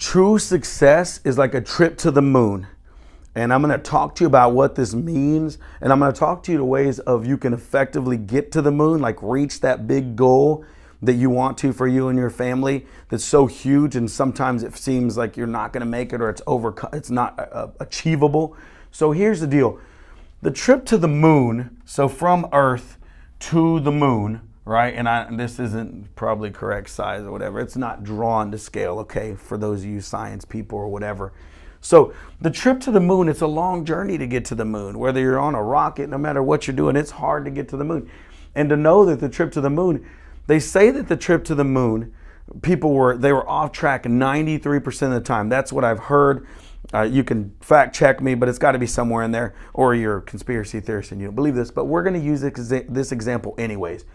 True success is like a trip to the moon. And I'm going to talk to you about what this means. And I'm going to talk to you the ways of you can effectively get to the moon, like reach that big goal that you want to for you and your family that's so huge. And sometimes it seems like you're not going to make it or it's not achievable. So here's the deal. The trip to the moon, so from Earth to the moon, right? And this isn't probably correct size or whatever. It's not drawn to scale, okay, for those of you science people or whatever. So the trip to the moon, it's a long journey to get to the moon. Whether you're on a rocket, no matter what you're doing, it's hard to get to the moon. And to know that the trip to the moon, they say that the trip to the moon, they were off track 93% of the time. That's what I've heard. You can fact check me, but it's got to be somewhere in there, or you're a conspiracy theorist and you don't believe this. But we're going to use this example anyways.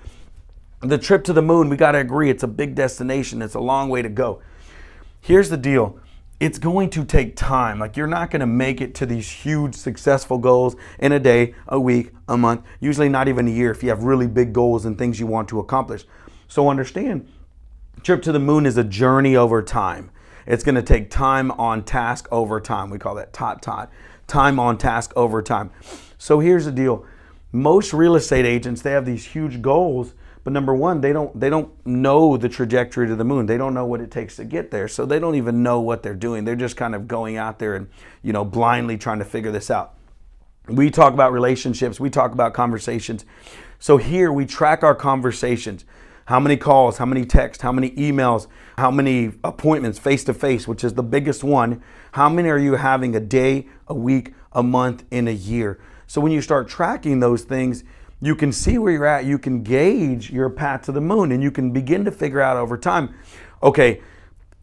The trip to the moon, we got to agree, it's a big destination. It's a long way to go. Here's the deal. It's going to take time. Like, you're not going to make it to these huge successful goals in a day, a week, a month, usually not even a year if you have really big goals and things you want to accomplish. So understand, trip to the moon is a journey over time. It's going to take time on task over time. We call that TOT. Time on task over time. So here's the deal. Most real estate agents, they have these huge goals, but number one, they don't know the trajectory to the moon. They don't know what it takes to get there. So they don't even know what they're doing. They're just kind of going out there and, blindly trying to figure this out. We talk about relationships. We talk about conversations. So here we track our conversations. How many calls, how many texts, how many emails, how many appointments face-to-face, which is the biggest one. How many are you having a day, a week, a month, in a year? So when you start tracking those things, you can see where you're at. You can gauge your path to the moon, and you can begin to figure out over time, okay,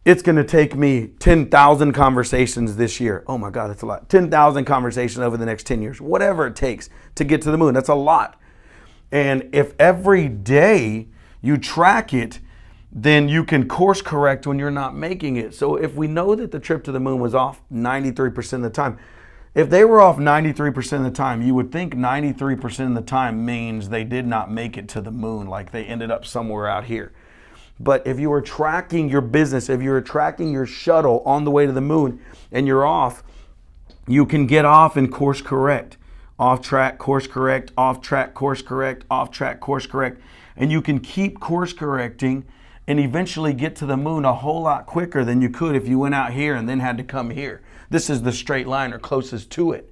it's going to take me 10,000 conversations this year. Oh my God, that's a lot. 10,000 conversations over the next 10 years, whatever it takes to get to the moon. That's a lot. And if every day you track it, then you can course correct when you're not making it. So if we know that the trip to the moon was off 93% of the time, if they were off 93% of the time, you would think 93% of the time means they did not make it to the moon, like they ended up somewhere out here. But if you were tracking your business, if you were tracking your shuttle on the way to the moon and you're off, you can get off and course correct. Off track, course correct, off track, course correct, off track, course correct. And you can keep course correcting and eventually get to the moon a whole lot quicker than you could if you went out here and then had to come here. This is the straight line or closest to it.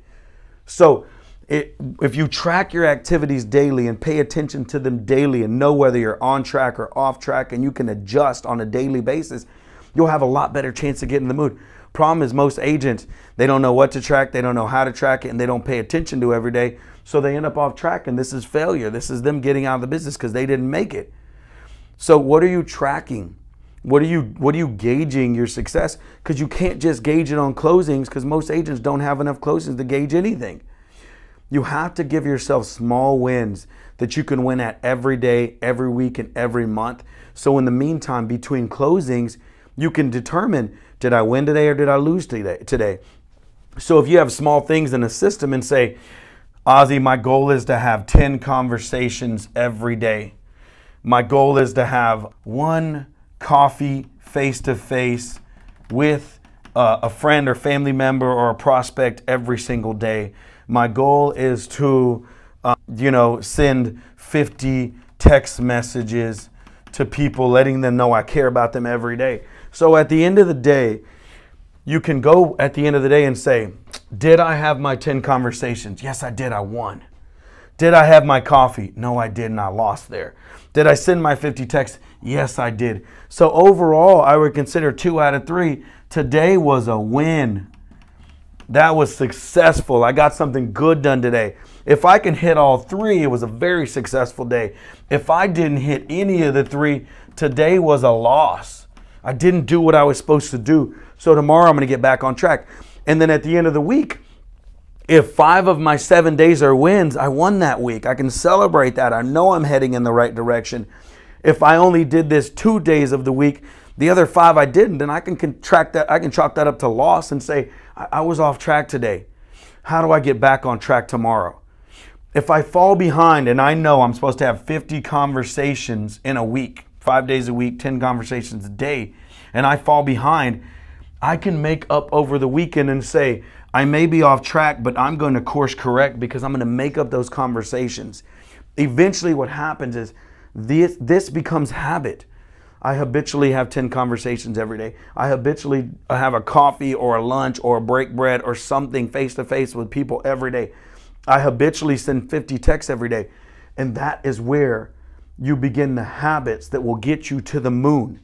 So if you track your activities daily and pay attention to them daily and know whether you're on track or off track, and you can adjust on a daily basis, you'll have a lot better chance of getting the moon. Problem is, most agents, they don't know what to track, they don't know how to track it, and they don't pay attention to it every day. So they end up off track, and this is failure. This is them getting out of the business because they didn't make it. So what are you tracking? What are you gauging your success? Because you can't just gauge it on closings, because most agents don't have enough closings to gauge anything. You have to give yourself small wins that you can win at every day, every week, and every month. So in the meantime, between closings, you can determine, did I win today or did I lose today? So if you have small things in a system and say, Ozzy, my goal is to have 10 conversations every day. My goal is to have one coffee face-to-face with a friend or family member or a prospect every single day. My goal is to, send 50 text messages to people, letting them know I care about them every day. So at the end of the day, you can go at the end of the day and say, did I have my 10 conversations? Yes, I did. I won. Did I have my coffee? No, I didn't. I lost there. Did I send my 50 texts? Yes, I did. So overall, I would consider 2 out of 3. Today was a win. That was successful. I got something good done today. If I can hit all 3, it was a very successful day. If I didn't hit any of the 3, today was a loss. I didn't do what I was supposed to do. So tomorrow I'm going to get back on track. And then at the end of the week, if 5 of my 7 days are wins, I won that week. I can celebrate that. I know I'm heading in the right direction. If I only did this 2 days of the week, the other 5 I didn't, then I can track that. I can chalk that up to loss and say, I was off track today. How do I get back on track tomorrow? If I fall behind and I know I'm supposed to have 50 conversations in a week, 5 days a week, 10 conversations a day, and I fall behind, I can make up over the weekend and say, I may be off track, but I'm going to course correct because I'm going to make up those conversations. Eventually what happens is this becomes habit. I habitually have 10 conversations every day. I habitually have a coffee or a lunch or a break bread or something face to face with people every day. I habitually send 50 texts every day. And that is where you begin the habits that will get you to the moon.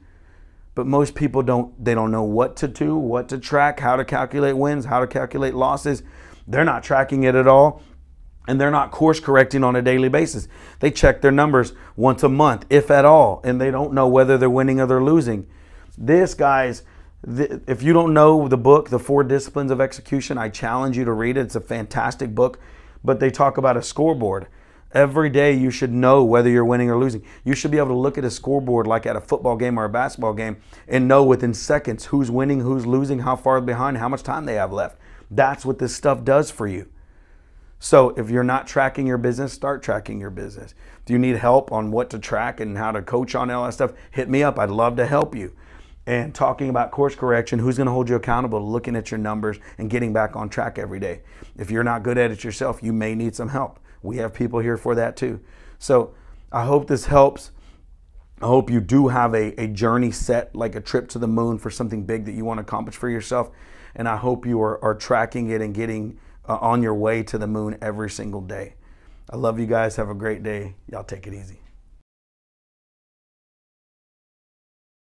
But most people don't know what to do, what to track, how to calculate wins, how to calculate losses. They're not tracking it at all. And they're not course correcting on a daily basis. They check their numbers once a month, if at all, and they don't know whether they're winning or they're losing. This, guys, if you don't know the book, The 4 Disciplines of Execution, I challenge you to read it. It's a fantastic book, but they talk about a scoreboard. Every day you should know whether you're winning or losing. You should be able to look at a scoreboard like at a football game or a basketball game and know within seconds who's winning, who's losing, how far behind, how much time they have left. That's what this stuff does for you. So if you're not tracking your business, start tracking your business. If you need help on what to track and how to coach on all that stuff, hit me up. I'd love to help you. And talking about course correction, who's going to hold you accountable to looking at your numbers and getting back on track every day. If you're not good at it yourself, you may need some help. We have people here for that too. So I hope this helps. I hope you do have a journey set, like a trip to the moon for something big that you want to accomplish for yourself. And I hope you are tracking it and getting on your way to the moon every single day. I love you guys. Have a great day. Y'all take it easy.